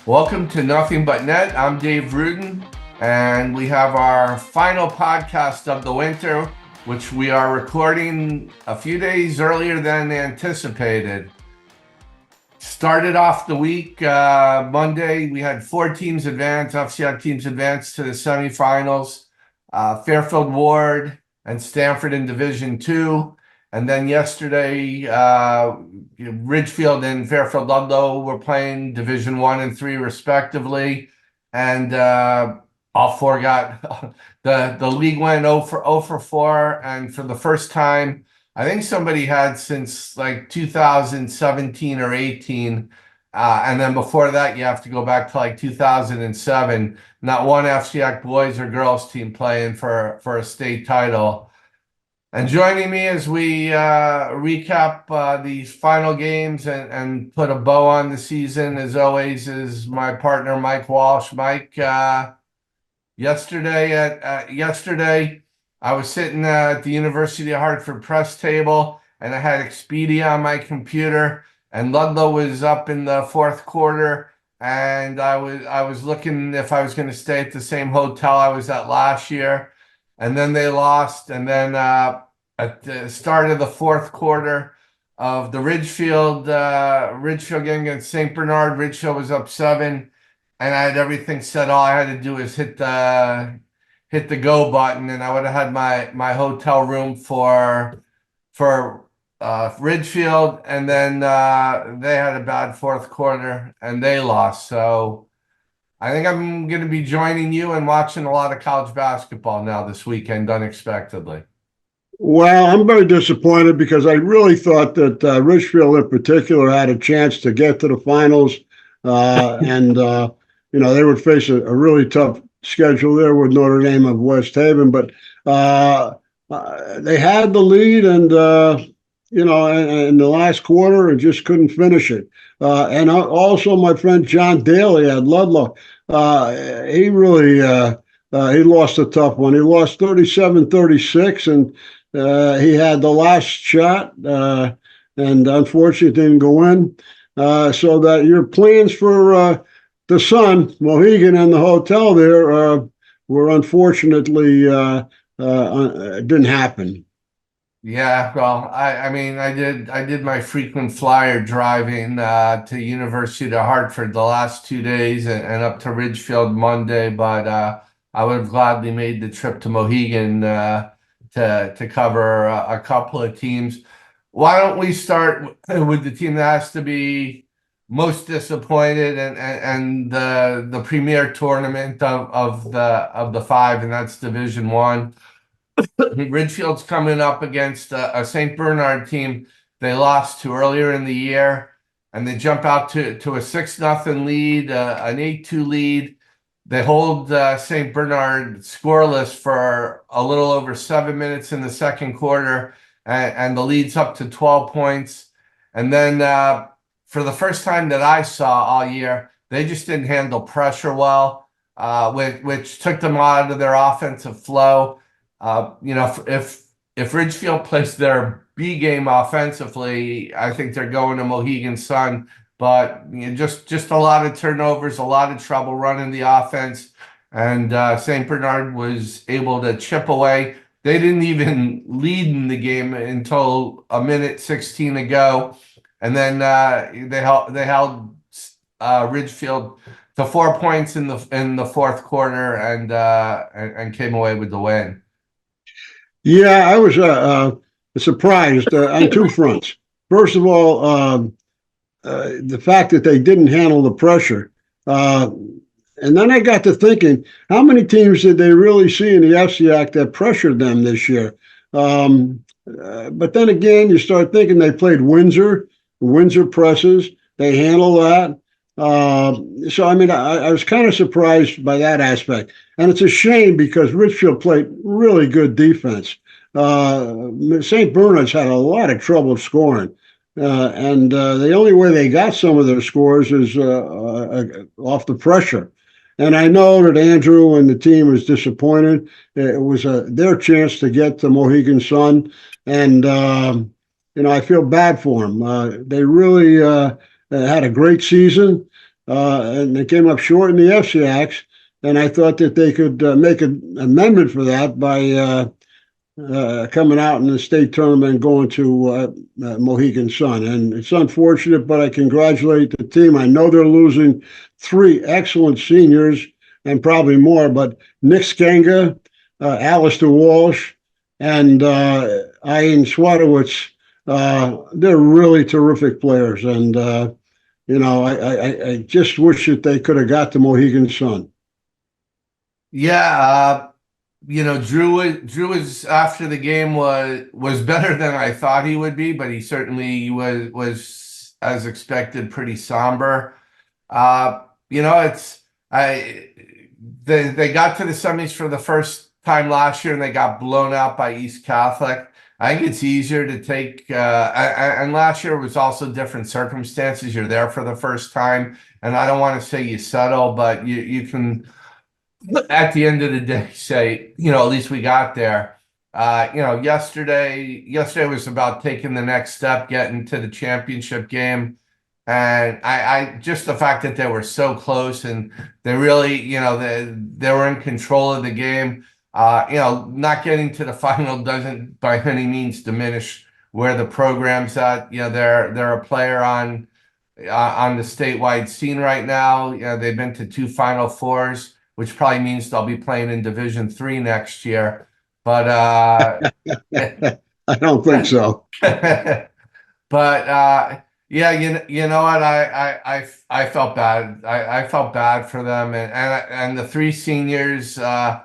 Welcome to Nothing But Net. I'm Dave Rudin, and we have our final podcast of the winter, which we are recording a few days earlier than anticipated. Started off the week Monday. We had 4 teams advance, FCIAC teams advance to the semifinals. Fairfield Ward and Stanford in Division 2. And then yesterday, Ridgefield and Fairfield Ludlow were playing Division 1 and 3 respectively. And all 4 got the league went 0 for 4. And for the first time, I think somebody had since like 2017 or 18. And then before that, you have to go back to like 2007. Not one FCIAC boys or girls team playing for a state title. And joining me as we recap these final games and put a bow on the season, as always, is my partner, Mike Walsh. Mike, yesterday, I was sitting at the University of Hartford press table, and I had Expedia on my computer, and Ludlow was up in the 4th quarter, and I was looking if I was going to stay at the same hotel I was at last year. And then they lost. And then at the start of the 4th quarter of the Ridgefield game against St. Bernard, Ridgefield was up 7, and I had everything set. All I had to do was hit the go button, and I would have had my hotel room for Ridgefield. And then they had a bad 4th quarter, and they lost. So I think I'm going to be joining you and watching a lot of college basketball now this weekend, unexpectedly. Well, I'm very disappointed because I really thought that Ridgefield in particular had a chance to get to the finals. They would face a really tough schedule there with Notre Dame of West Haven. But they had the lead and in the last quarter and just couldn't finish it. And also my friend John Daly at Ludlow. He really he lost a tough one. He lost 37-36, and he had the last shot, and unfortunately it didn't go in. So that your plans for the Sun, Mohegan, and the hotel there were unfortunately didn't happen. Yeah, well, I did my frequent flyer driving to University of Hartford the last 2 days and up to Ridgefield Monday, but I would have gladly made the trip to Mohegan to cover a couple of teams. Why don't we start with the team that has to be most disappointed and the premier tournament of the 5, and that's Division 1. Ridgefield's coming up against a St. Bernard team they lost to earlier in the year, and they jump out to a 6-0 lead, an 8-2 lead. They hold St. Bernard scoreless for a little over 7 minutes in the 2nd quarter, and the lead's up to 12 points. And then for the first time that I saw all year, they just didn't handle pressure well, which took them out of their offensive flow. If Ridgefield plays their B game offensively, I think they're going to Mohegan Sun. But just a lot of turnovers, a lot of trouble running the offense, and St. Bernard was able to chip away. They didn't even lead in the game until a minute 16 to go, and then they held Ridgefield to 4 points in the 4th quarter and came away with the win. Yeah, I was surprised on 2 fronts. First of all, the fact that they didn't handle the pressure. And then I got to thinking, how many teams did they really see in the FCIAC that pressured them this year? But then again, you start thinking they played Windsor presses. They handle that. So, I was kind of surprised by that aspect. And it's a shame because Ridgefield played really good defense. St. Bernard's had a lot of trouble scoring. And the only way they got some of their scores is off the pressure. And I know that Andrew and the team was disappointed. It was their chance to get the Mohegan Sun. And, I feel bad for them. They really had a great season. and they came up short in the FCIACs. And I thought that they could make an amendment for that by coming out in the state tournament and going to Mohegan Sun. And it's unfortunate, but I congratulate the team. I know they're losing three excellent seniors and probably more, but Nick Skenga, Alistair Walsh, and Ian Swadowitz, they're really terrific players. And, I just wish that they could have got to Mohegan Sun. Yeah, Drew was after the game was better than I thought he would be, but he certainly was as expected pretty somber. It's I they got to the semis for the first time last year and they got blown out by East Catholic. I think it's easier to take and last year was also different circumstances. You're there for the first time, and I don't want to say you settle, but you can at the end of the day say, at least we got there. Yesterday was about taking the next step, getting to the championship game. And I just the fact that they were so close and they really, they were in control of the game. Not getting to the final doesn't by any means diminish where the program's at. They're a player on the statewide scene right now. They've been to two Final Fours, which probably means they'll be playing in Division III next year. But I don't think so. but yeah, you know what? I felt bad. I felt bad for them, and the three seniors. I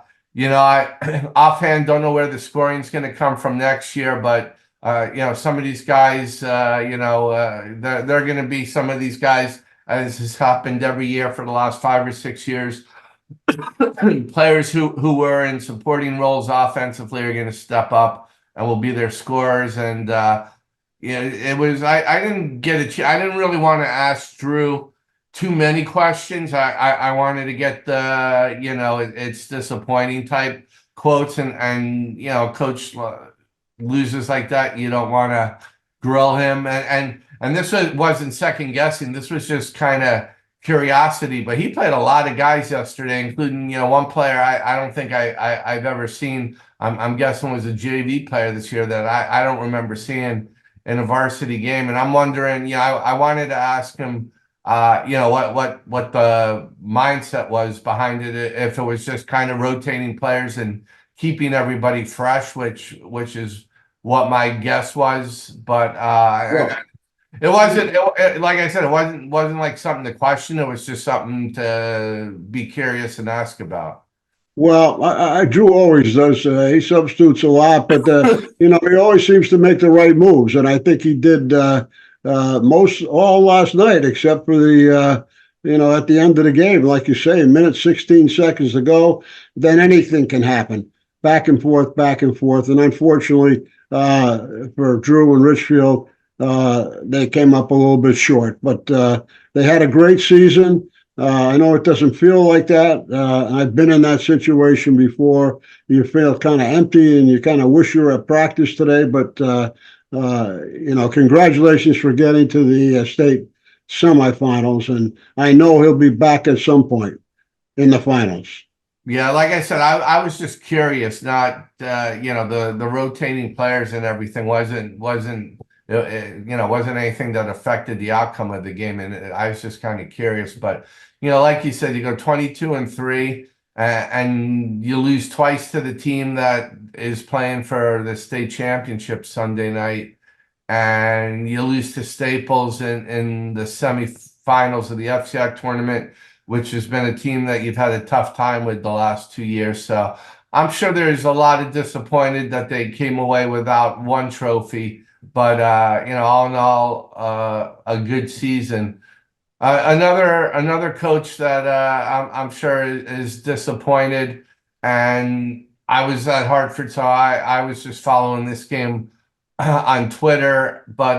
offhand don't know where the scoring's going to come from next year, but some of these guys, they're going to be some of these guys, as has happened every year for the last 5 or 6 years. Players who were in supporting roles offensively are going to step up and will be their scorers. And it was I didn't get I didn't really want to ask Drew too many questions. I wanted to get the it's disappointing type quotes and coach loses like that. You don't want to grill him and this wasn't second guessing. This was just kind of curiosity, but he played a lot of guys yesterday, including one player I don't think I've ever seen. I'm guessing was a JV player this year that I don't remember seeing in a varsity game. And I'm wondering, I wanted to ask him, what the mindset was behind it, if it was just kind of rotating players and keeping everybody fresh, which is what my guess was. But Well, it wasn't like I said, it wasn't like something to question. It was just something to be curious and ask about. Well, Drew always does. He substitutes a lot, but he always seems to make the right moves, and I think he did most all last night, except for the at the end of the game, like you say, a minute 16 seconds to go, then anything can happen, back and forth, and unfortunately for Drew and Richfield, they came up a little bit short, but they had a great season. I know it doesn't feel like that. I've been in that situation before. You feel kind of empty and you kind of wish you were at practice today. But, congratulations for getting to the state semifinals. And I know he'll be back at some point in the finals. Yeah, like I said, I was just curious, not the rotating players and everything wasn't wasn't anything that affected the outcome of the game, and I was just kind of curious. But like you said, you go 22-3, and you lose twice to the team that is playing for the state championship Sunday night, and you lose to Staples in the semifinals of the FCIAC tournament, which has been a team that you've had a tough time with the last 2 years. So I'm sure there's a lot of disappointed that they came away without one trophy. But all in all, a good season. Another coach that I'm sure is disappointed, and I was at Hartford, so I was just following this game on Twitter. But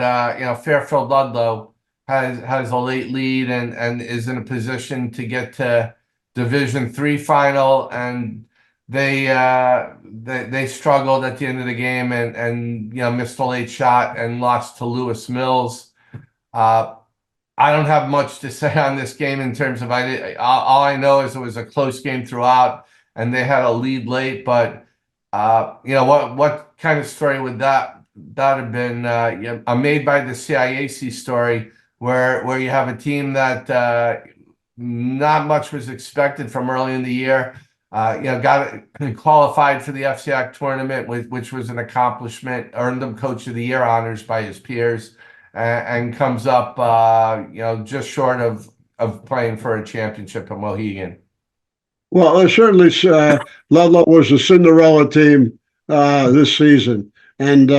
Fairfield Ludlow has a late lead and is in a position to get to Division III final, and they struggled at the end of the game and missed a late shot and lost to Lewis Mills. I don't have much to say on this game in terms of all I know is it was a close game throughout, and they had a lead late. But what kind of story would that have been? A made by the CIAC story where you have a team that not much was expected from early in the year. Got qualified for the FCIAC tournament, which was an accomplishment, earned them Coach of the Year honors by his peers, and comes up, just short of playing for a championship at Mohegan. Well, certainly Ludlow was a Cinderella team this season, and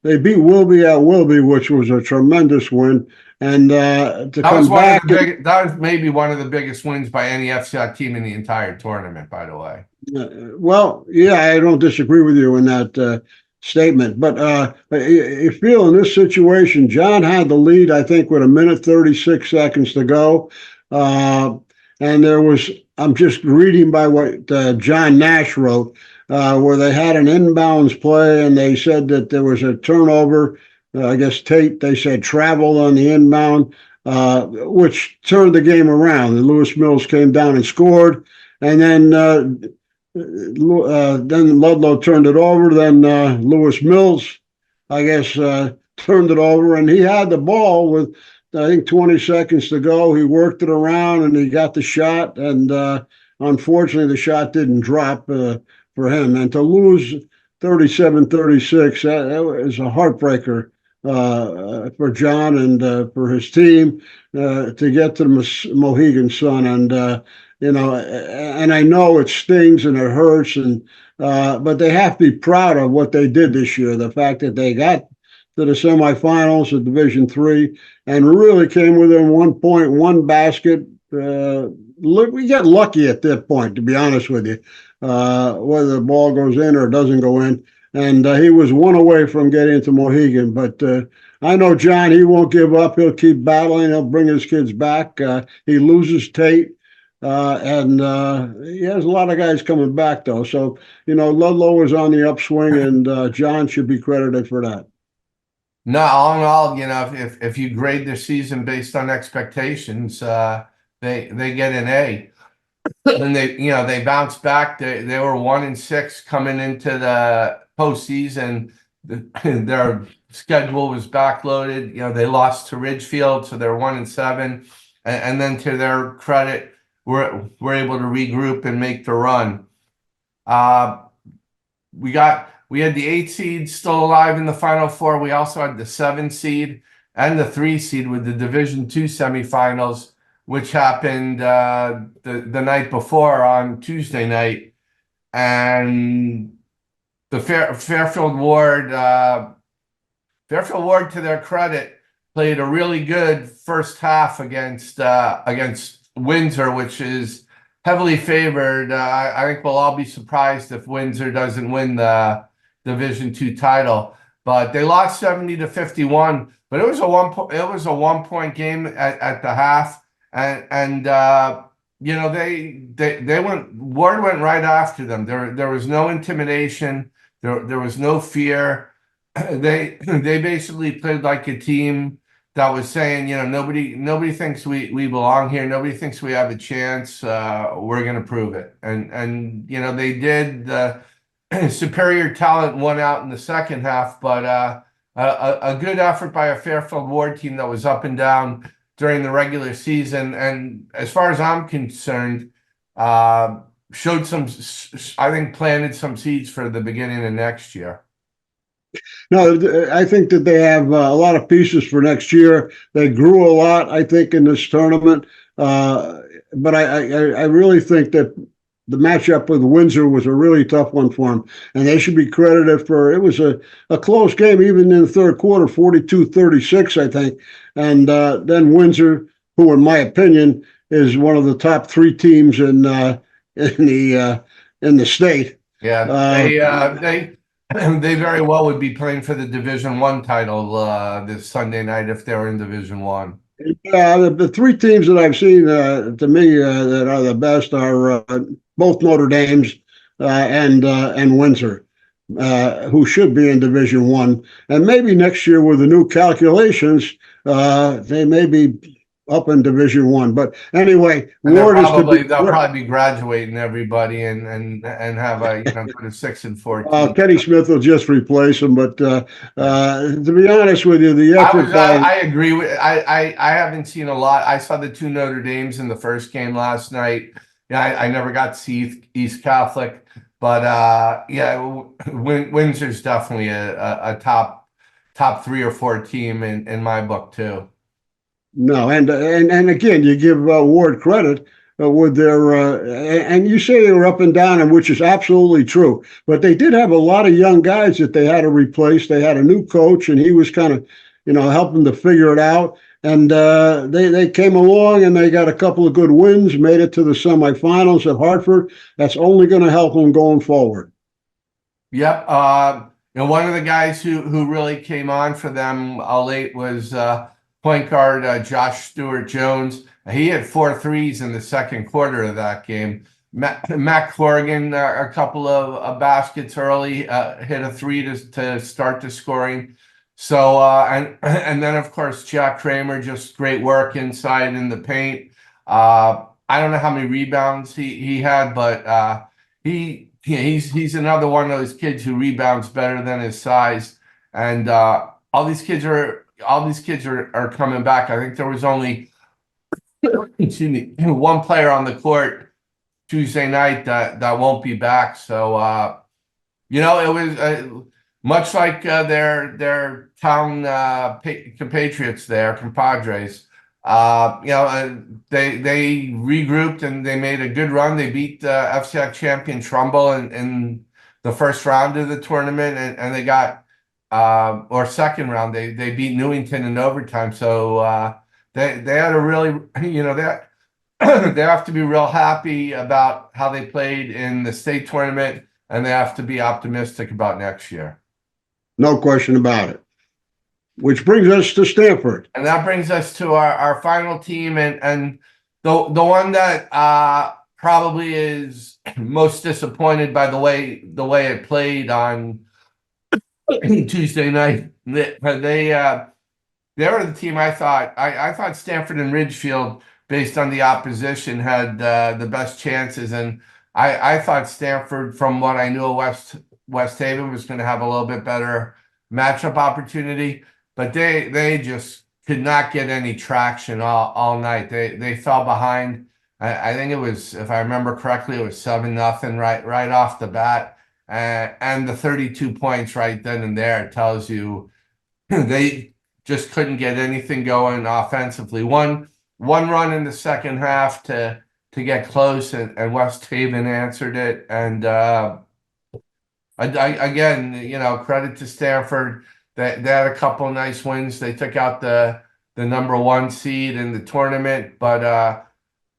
they beat Wilby at Wilby, which was a tremendous win. And to come back, that was maybe one of the biggest wins by any FCIAC team in the entire tournament, by the way. Well, yeah, I don't disagree with you in that statement. But you feel in this situation, John had the lead, I think, with 1:36 to go. And I'm just reading by what John Nash wrote, where they had an inbounds play and they said that there was a turnover. I guess Tate, they said, traveled on the inbound, which turned the game around. And Lewis Mills came down and scored. And then Ludlow turned it over. Then Lewis Mills, I guess, turned it over. And he had the ball with, I think, 20 seconds to go. He worked it around and he got the shot. And unfortunately, the shot didn't drop for him. And to lose 37-36, that was a heartbreaker for John and for his team to get to the Mohegan Sun. And, and I know it stings and it hurts, but they have to be proud of what they did this year. The fact that they got to the semifinals of Division III and really came within 1 point, one basket. We get lucky at that point, to be honest with you, whether the ball goes in or doesn't go in. And he was one away from getting to Mohegan. But I know John, he won't give up. He'll keep battling. He'll bring his kids back. He loses Tate. And he has a lot of guys coming back, though. So, Ludlow is on the upswing, and John should be credited for that. No, all in all, if you grade their season based on expectations, they get an A. And they bounced back. They were 1-6 coming into the postseason. Their schedule was backloaded. They lost to Ridgefield, so they're 1-7. And then to their credit, we're able to regroup and make the run. We had the 8 seed still alive in the Final Four. We also had the 7 seed and the 3 seed with the Division II semifinals, which happened the night before on Tuesday night. And the Fairfield Ward, to their credit, played a really good first half against Windsor, which is heavily favored. I think we'll all be surprised if Windsor doesn't win the Division II title. But they lost 70-51. But it was a 1 point game at the half. And word went right after them. There was no intimidation. There was no fear. They basically played like a team that was saying, nobody thinks we belong here. Nobody thinks we have a chance. We're going to prove it. And they did. Superior talent won out in the second half, but a good effort by a Fairfield Ward team that was up and down during the regular season. And as far as I'm concerned, showed planted some seeds for the beginning of next year. No, I think that they have a lot of pieces for next year. They grew a lot, I think, in this tournament. But I really think that the matchup with Windsor was a really tough one for them. And they should be credited for it was a close game, even in the third quarter, 42-36, I think. And then Windsor, who, in my opinion, is one of the top 3 teams in the state. Yeah, they very well would be playing for the Division I title this Sunday night if they were in Division I. Yeah, the 3 teams that I've seen to me that are the best are both Notre Dame's and Windsor, who should be in Division I. And maybe next year with the new calculations, they may be up in Division One. But anyway, And Ward is to be. they'll probably be graduating everybody and have a go to 6-14. Kenny Smith will just replace him. But to be honest with you, the effort I agree with I haven't seen a lot. I saw the two Notre Dames in the first game last night. Yeah, I never got to see East Catholic, but yeah, Windsor's definitely a top 3 or 4 team in my book too. No, and again, you give Ward credit with their and you say they were up and down, and which is absolutely true. But they did have a lot of young guys that they had to replace. They had a new coach, and he was kind of, helping to figure it out. And they came along, and they got a couple of good wins, made it to the semifinals at Hartford. That's only going to help them going forward. Yep. One of the guys who really came on for them late was point guard Josh Stewart-Jones. He had 4 threes in the second quarter of that game. Matt Corrigan, a couple of baskets early, hit a 3 to start the scoring. So and then of course Jack Kramer, just great work inside in the paint. I don't know how many rebounds he had, but he's another one of those kids who rebounds better than his size. And all these kids are coming back. I think there was only excuse me, one player on the court Tuesday night that won't be back. So it was much like their town compatriots there, compadres. They regrouped and they made a good run. They beat FCIAC champion Trumbull in the first round of the tournament, and they got or second round they beat Newington in overtime. So they had a really they have to be real happy about how they played in the state tournament, and they have to be optimistic about next year. No question about it. Which brings us to Stanford. And that brings us to our final team, and the one that probably is most disappointed by the way it played on Tuesday night. They were the team I thought Stanford and Ridgefield, based on the opposition, had the best chances, and I thought Stanford, from what I knew of West Haven, was going to have a little bit better matchup opportunity. But they just could not get any traction all night. They fell behind. I think it was, if I remember correctly, it was 7-0 right off the bat. And the 32 points right then and there tells you they just couldn't get anything going offensively. One run in the second half to get close, and West Haven answered it. And again, credit to Stanford. They had a couple of nice wins. They took out the number 1 seed in the tournament, but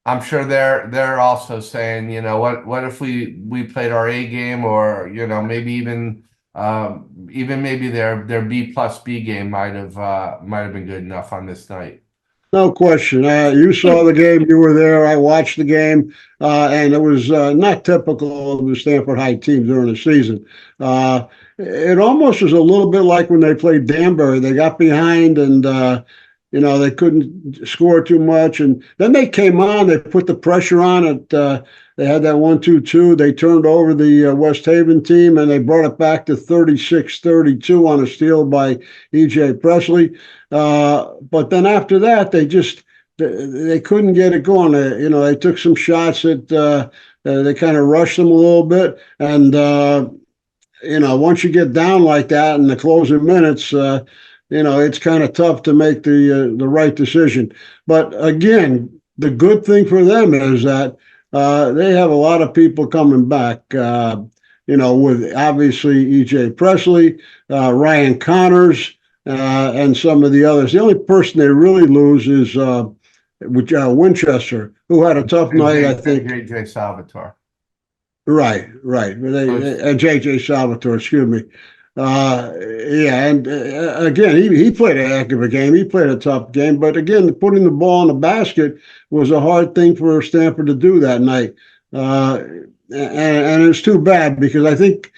I'm sure they're also saying, what if we played our A game, or maybe even maybe their B+B game might have been good enough on this night. No question. You saw the game. You were there. I watched the game, and it was not typical of the Stanford High team during the season. It almost was a little bit like when they played Danbury. They got behind, and they couldn't score too much. And then they came on. They put the pressure on it. They had that 1-2-2. They turned over the West Haven team, and they brought it back to 36-32 on a steal by E.J. Presley. But then after that, they couldn't get it going. They took some shots that they kind of rushed them a little bit. And, once you get down like that in the closing minutes, it's kind of tough to make the right decision. But again, the good thing for them is that they have a lot of people coming back, with obviously E.J. Presley, Ryan Connors, and some of the others. The only person they really lose is Winchester, who had a tough night, I think. J.J. Salvatore. Right. J.J. Salvatore, excuse me. And again, he played a heck of a game. He played a tough game. But again, putting the ball in the basket was a hard thing for Stanford to do that night. And it's too bad, because I think,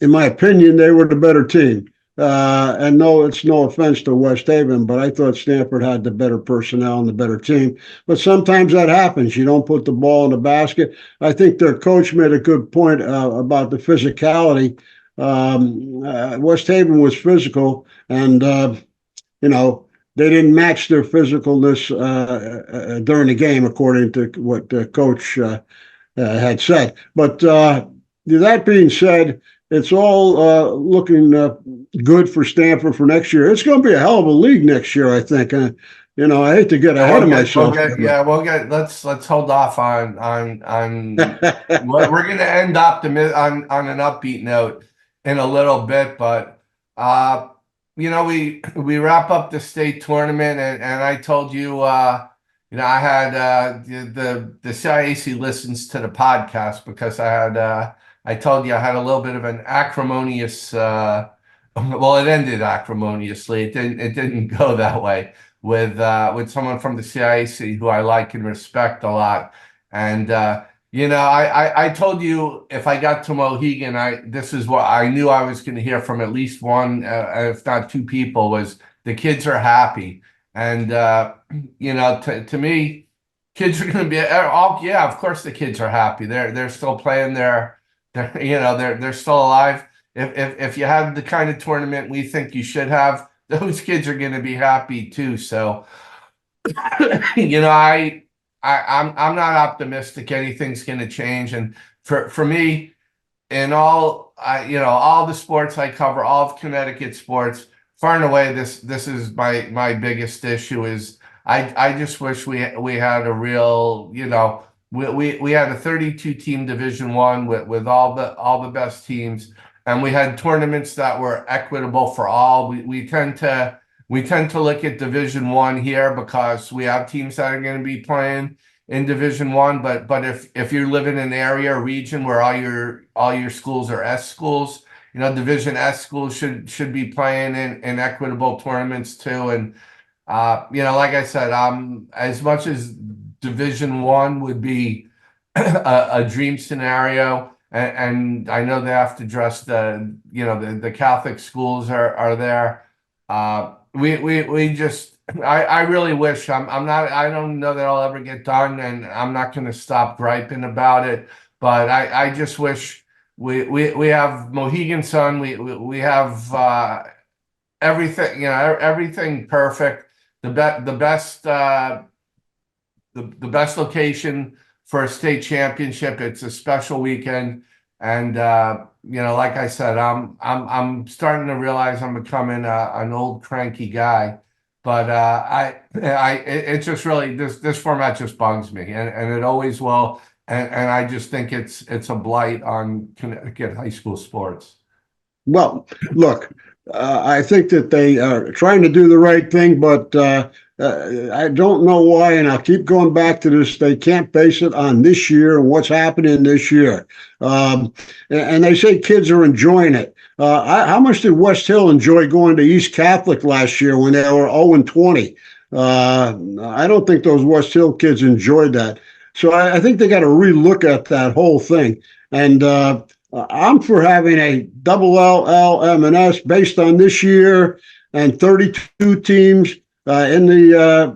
in my opinion, they were the better team. And no, it's no offense to West Haven, but I thought Stanford had the better personnel and the better team. But sometimes that happens. You don't put the ball in the basket. I think their coach made a good point about the physicality. West Haven was physical, and you know, they didn't match their physicalness during the game, according to what the coach had said. But that being said, it's all looking good for Stanford for next year. It's going to be a hell of a league next year, I think. I hate to get ahead of myself. Let's hold off on we're going to end on an upbeat note in a little bit, but we wrap up the state tournament, and I told you, I had the CIAC listens to the podcast because I told you I had a little bit of an acrimonious. Well, it ended acrimoniously. It didn't go that way with someone from the CIAC who I like and respect a lot. And I told you if I got to Mohegan, this is what I knew I was going to hear from at least one, if not two people, was the kids are happy. And to me, kids are going to be all, yeah, of course the kids are happy. They're still playing they're still alive. If you have the kind of tournament we think you should have, those kids are going to be happy too. So, I'm not optimistic anything's going to change. And for me, in all the sports I cover, all of Connecticut sports, far and away, this is my biggest issue. Is I just wish we had a real, we had a 32 team Division One with all the best teams, and we had tournaments that were equitable for all. We tend to look at Division One here because we have teams that are going to be playing in Division One. But if you live in an area or region where all your schools are S schools, Division S schools should be playing in equitable tournaments too. And like I said, as much as Division One would be a dream scenario, and I know they have to address the Catholic schools are there. We just I really wish I don't know that I'll ever get done, and I'm not going to stop griping about it, but I just wish we have Mohegan Sun, we have everything, everything perfect, the best location for a state championship. It's a special weekend, and like I said, I'm starting to realize I'm becoming an old cranky guy. But it's just really this format just bugs me, and it always will, and I just think it's a blight on Connecticut high school sports. Well, look, I think that they are trying to do the right thing, but I don't know why, and I'll keep going back to this. They can't base it on this year and what's happening this year. And they say kids are enjoying it. How much did West Hill enjoy going to East Catholic last year when they were 0-20? I don't think those West Hill kids enjoyed that. So I think they got to relook at that whole thing. And I'm for having a double L, M, and S based on this year and 32 teams in the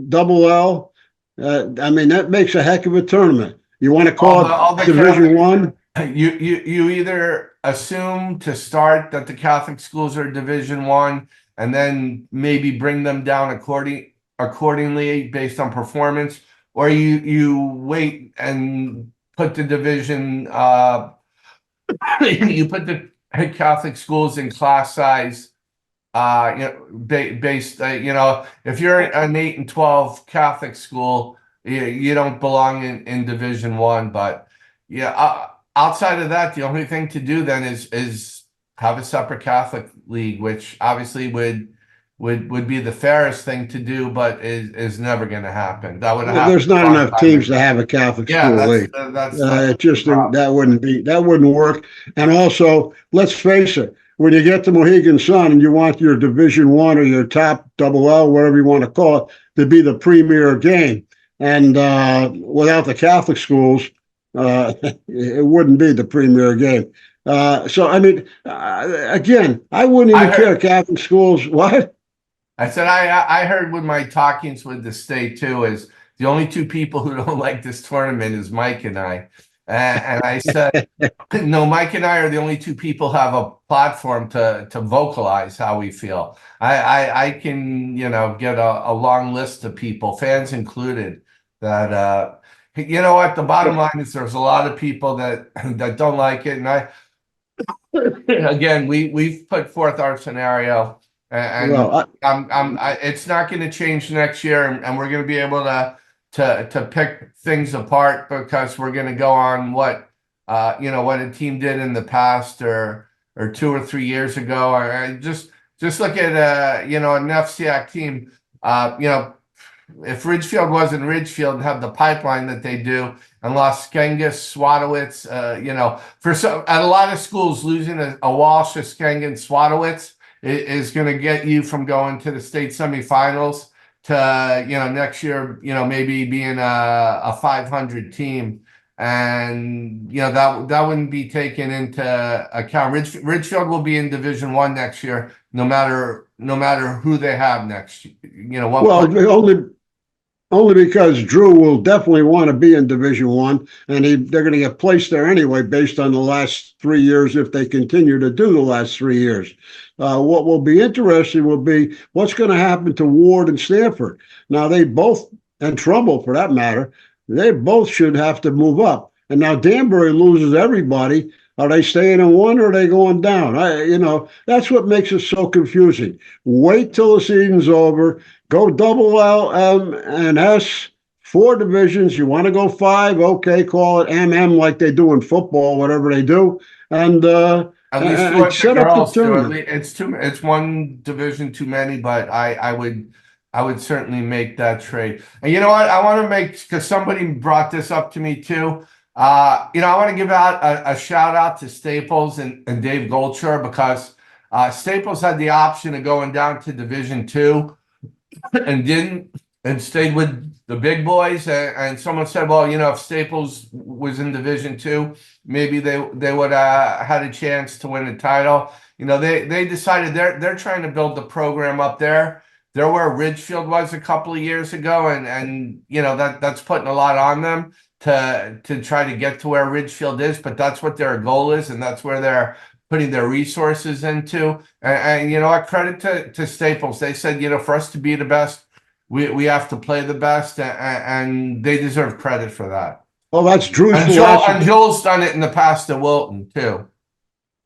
double L. That makes a heck of a tournament. You want to call it Division One? You either assume to start that the Catholic schools are Division One, and then maybe bring them down accordingly based on performance, or you wait and put the division. You put the Catholic schools in class size. Based, if you're an 8 and 12 Catholic school, you don't belong in Division One. But outside of that, the only thing to do then is have a separate Catholic league, which obviously would be the fairest thing to do, but is never going to happen. That would happen. There's not enough teams to have a Catholic school league. That wouldn't work. And also, let's face it, when you get to Mohegan Sun and you want your Division One or your top double L, whatever you want to call it, to be the premier game, and without the Catholic schools, it wouldn't be the premier game. So, I mean, again, I wouldn't I even care heard. Catholic schools. What? I said I heard with my talkings with the state too is the only two people who don't like this tournament is Mike and I, and I said no, Mike and I are the only two people who have a platform to vocalize how we feel. I can get a long list of people, fans included, that you know what the bottom line is there's a lot of people that that don't like it, and I again, we've put forth our scenario, and Well, it's not going to change next year, and we're going to be able to pick things apart because we're going to go on what what a team did in the past or 2 or 3 years ago. I just look at an FCIAC team. If Ridgefield wasn't Ridgefield and have the pipeline that they do, and lost Skengas, Swadowitz, for at a lot of schools, losing a Walsh, a Skengan, Swadowitz is going to get you from going to the state semifinals to next year, maybe being a 500 team, and that wouldn't be taken into account. Ridgefield will be in Division 1 next year, no matter who they have next. What well, only because Drew will definitely want to be in Division 1, and they're going to get placed there anyway based on the last 3 years if they continue to do the last 3 years. What will be interesting will be what's going to happen to Ward and Stanford. Now they both, and Trumbull for that matter, they both should have to move up. And now Danbury loses everybody. Are they staying in one or are they going down? That's what makes it so confusing. Wait till the season's over. Go double L, M, and S, 4 divisions. You want to go 5? Okay, call it MM like they do in football, whatever they do, and at least and with the set up the girls too. At tournament. least it's one division too many, but I would certainly make that trade. And you know what? I want to make, because somebody brought this up to me too. I want to give out a shout out to Staples and Dave Goldshire, because Staples had the option of going down to Division 2 and didn't, and stayed with the big boys. And someone said, well, if Staples was in Division 2, maybe they would had a chance to win a title. They decided they're trying to build the program up there. They're where Ridgefield was a couple of years ago, and that's putting a lot on them to try to get to where Ridgefield is, but that's what their goal is, and that's where they're putting their resources into. And you know what? Credit to Staples. They said, for us to be the best, we have to play the best, and they deserve credit for that. Well, that's Drew's And philosophy. Joel's done it in the past at Wilton too.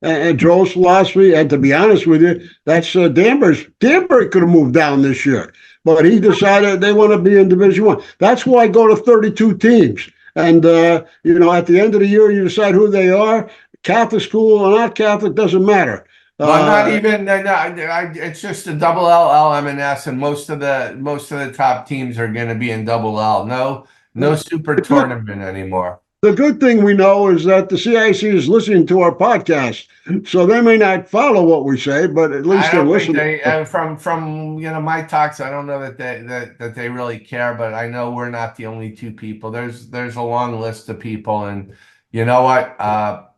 And Joel's philosophy, and to be honest with you, that's Danbury's. Danbury could have moved down this year, but he decided they want to be in Division 1. That's why I go to 32 teams. And, at the end of the year, you decide who they are. Catholic school or not Catholic, doesn't matter. Well, not even. It's just a double L, M, and S, and most of the top teams are going to be in double L. No super The good, tournament anymore. the good thing we know is that the CIC is listening to our podcast, so they may not follow what we say, but at least I they're don't think listening. they from my talks. I don't know that they really care, but I know we're not the only two people. There's a long list of people, and you know what?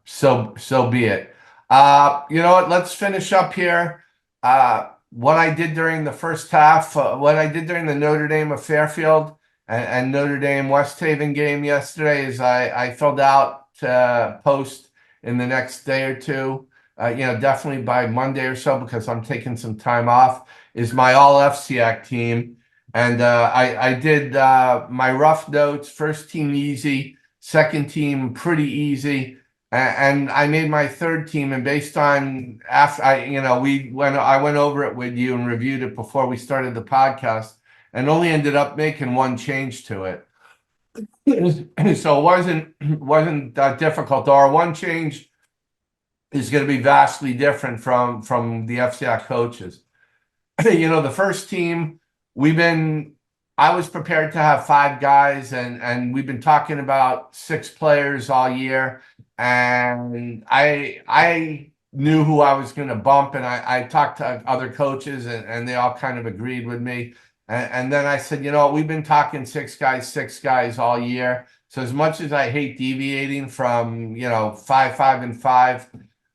So be it. You know what? Let's finish up here. What I did during the first half, what I did during the Notre Dame of Fairfield and Notre Dame West Haven game yesterday is I filled out to post in the next day or two. Definitely by Monday or so, because I'm taking some time off, is my all FCIAC team. And I did my rough notes, first team easy, second team pretty easy. And I made my third team, and based on after I went over it with you and reviewed it before we started the podcast, and only ended up making one change to it. So it wasn't that difficult. Our one change is going to be vastly different from the FCIAC coaches. The first team, I was prepared to have 5 guys, and we've been talking about 6 players all year, and I knew who I was going to bump, and I talked to other coaches, and they all kind of agreed with me. And then I said, we've been talking 6 guys all year. So as much as I hate deviating from, 5, 5, and 5,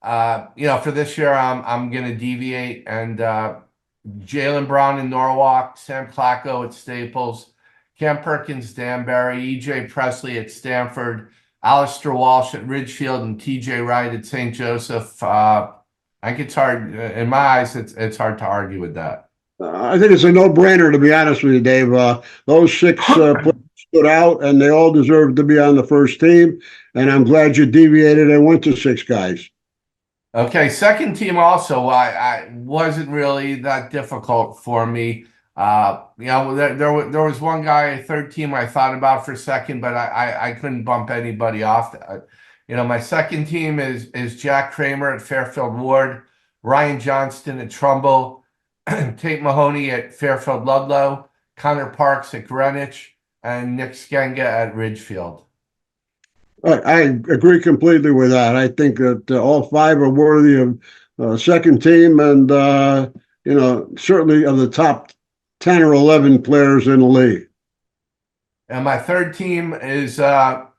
for this year, I'm going to deviate and Jalen Brown in Norwalk, Sam Clacko at Staples, Cam Perkins, Danbury, EJ Presley at Stanford, Alistair Walsh at Ridgefield, and TJ Wright at St. Joseph. I think it's hard in my eyes. It's hard to argue with that. I think it's a no-brainer, to be honest with you, Dave. Those six players stood out, and they all deserve to be on the first team. And I'm glad you deviated and went to six guys. Okay, second team also. I wasn't really that difficult for me. There was one guy, third team, I thought about for second, but I couldn't bump anybody off. My second team is Jack Kramer at Fairfield Ward, Ryan Johnston at Trumbull, Tate Mahoney at Fairfield Ludlow, Connor Parks at Greenwich, and Nick Skenga at Ridgefield. I agree completely with that. I think that all five are worthy of second team, and certainly of the top 10 or 11 players in the league. And my third team is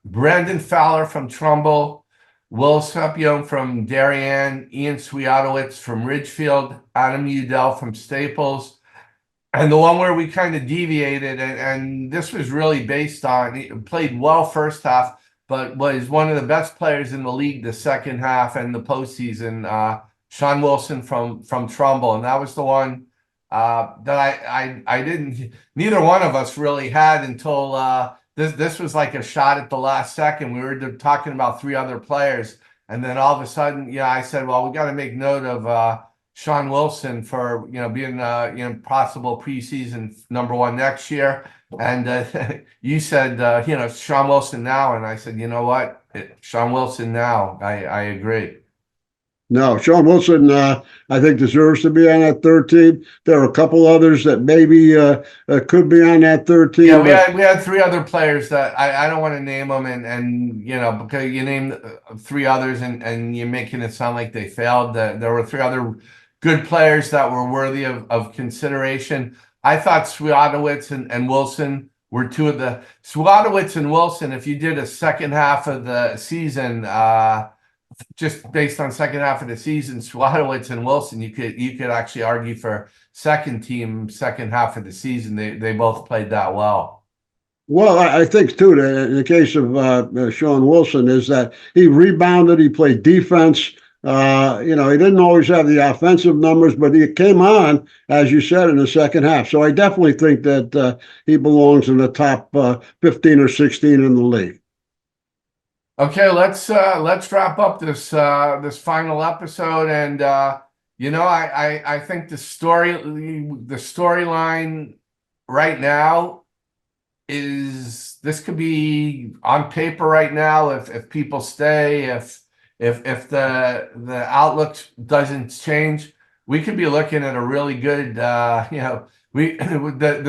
Brandon Fowler from Trumbull, Will Scupion from Darien, Ian Swiatowicz from Ridgefield, Adam Udell from Staples, and the one where we kind of deviated, and this was really based on, he played well first half, but was one of the best players in the league the second half and the postseason, Sean Wilson from Trumbull. And that was the one that I didn't, neither one of us really had until this was like a shot at the last second. We were talking about three other players. And then all of a sudden, I said, well, we got to make note of Sean Wilson for, being, possible preseason number one next year. And you said, Sean Wilson now. And I said, you know what? Sean Wilson now. I agree. No, Sean Wilson, I think, deserves to be on that third team. There are a couple others that maybe could be on that third team. Yeah, we had three other players that I don't want to name them, and because you name three others and you're making it sound like they failed. There were three other good players that were worthy of consideration. I thought Swiatowicz and Wilson were two of the Swiatowicz and Wilson. If you did a second half of the season, just based on second half of the season, Swiatowicz and Wilson, you could actually argue for second team second half of the season. They both played that well. Well, I think too, in the case of Sean Wilson, is that he rebounded, he played defense. He didn't always have the offensive numbers, but he came on, as you said, in the second half. So I definitely think that he belongs in the top 15 or 16 in the league. Okay, let's wrap up this final episode, and I think the storyline right now is this could be on paper right now if people stay, if the outlook doesn't change, we could be looking at a really good the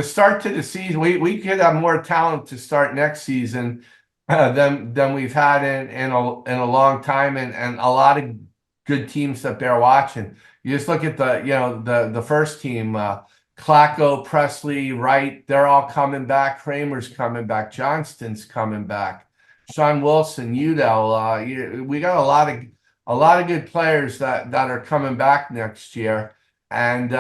start to the season. We could have more talent to start next season than we've had in a long time, and a lot of good teams that bear watching. You just look at the first team, Clacko, Presley, Wright, they're all coming back. Kramer's coming back. Johnston's coming back. Sean Wilson, Udell. We got a lot of good players that are coming back next year. And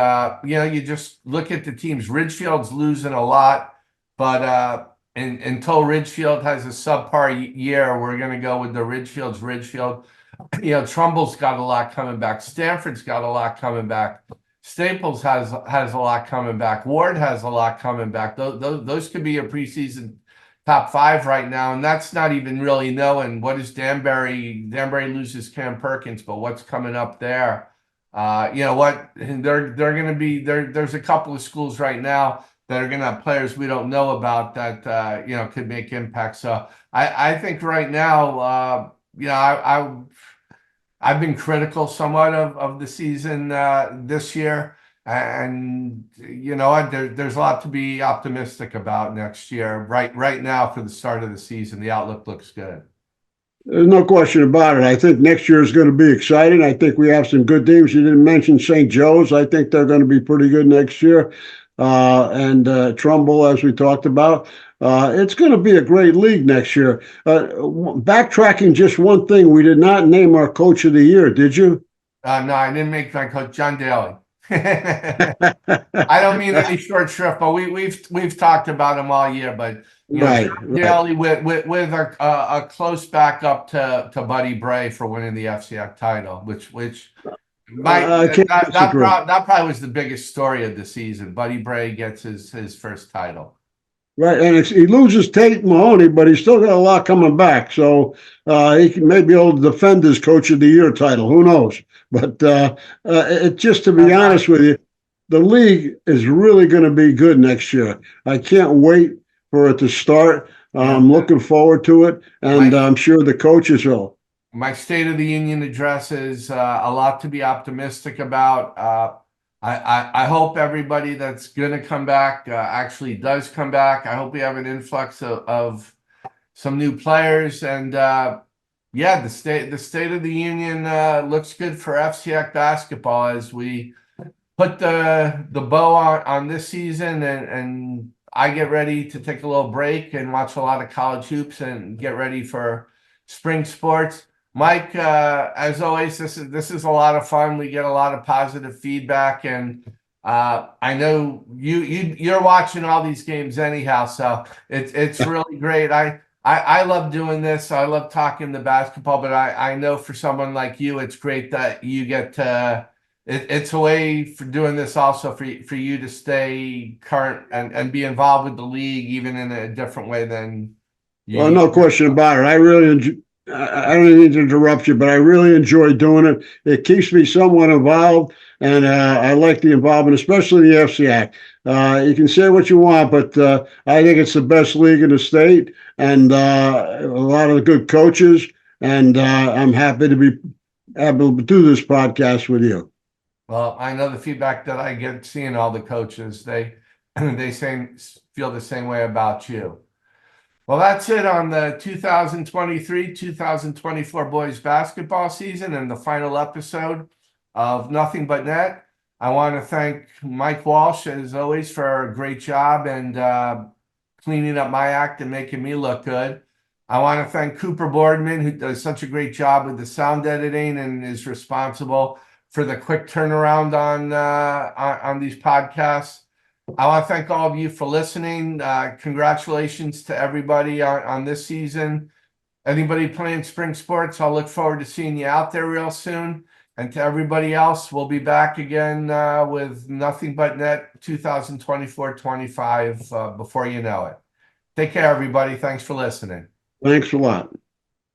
you just look at the teams. Ridgefield's losing a lot, but until Ridgefield has a subpar year, we're going to go with the Ridgefield's Ridgefield. Trumbull's got a lot coming back. Stanford's got a lot coming back. Staples has a lot coming back. Ward has a lot coming back. Those could be your preseason top five right now, and that's not even really knowing what is Danbury. Danbury loses Cam Perkins, but what's coming up there? What they're going to be there. There's a couple of schools right now that are going to have players we don't know about that could make impact. So I think right now, I've been critical somewhat of the season this year, and there's a lot to be optimistic about next year. Right now, for the start of the season, the outlook looks good. There's no question about it. I think next year is going to be exciting. I think we have some good teams. You didn't mention St. Joe's. I think they're going to be pretty good next year. And Trumbull, as we talked about. It's going to be a great league next year. Backtracking just one thing, we did not name our coach of the year, did you? No, I didn't make my coach John Daly. I don't mean any short shrift, but we've talked about him all year. But Right, John right. Daly with a close backup to Buddy Bray for winning the FCIAC title, which I can't disagree. that probably was the biggest story of the season. Buddy Bray gets his first title. Right, and he loses Tate Mahoney, but he's still got a lot coming back. So he may be able to defend his Coach of the Year title. Who knows? But just to be honest with you, the league is really going to be good next year. I can't wait for it to start. I'm looking forward to it, and I'm sure the coaches will. My State of the Union address is a lot to be optimistic about. I hope everybody that's going to come back actually does come back. I hope we have an influx of some new players, and yeah, the state of the union looks good for FCIAC basketball as we put the bow on this season, and I get ready to take a little break and watch a lot of college hoops and get ready for spring sports. Mike, as always, this is a lot of fun. We get a lot of positive feedback, and I know you're watching all these games anyhow, so it's really great. I love doing this. I love talking the basketball, but I know for someone like you, it's great that you get to. It's a way for doing this also for you to stay current and be involved with the league, even in a different way than you. Well, no question about it. I really enjoy. I don't need to interrupt you, but I really enjoy doing it. It keeps me somewhat involved, and I like the involvement, especially the FCIAC. You can say what you want, but I think it's the best league in the state, and a lot of good coaches. And I'm happy to be able to do this podcast with you. Well, I know the feedback that I get seeing all the coaches, they feel the same way about you. Well, that's it on the 2023-2024 boys basketball season and the final episode of Nothing But Net. I want to thank Mike Walsh, as always, for a great job and cleaning up my act and making me look good. I want to thank Cooper Boardman, who does such a great job with the sound editing and is responsible for the quick turnaround on these podcasts. I want to thank all of you for listening. Congratulations to everybody on this season. Anybody playing spring sports, I'll look forward to seeing you out there real soon. And to everybody else, we'll be back again with Nothing But Net 2024-25 before you know it. Take care, everybody. Thanks for listening. Thanks a lot.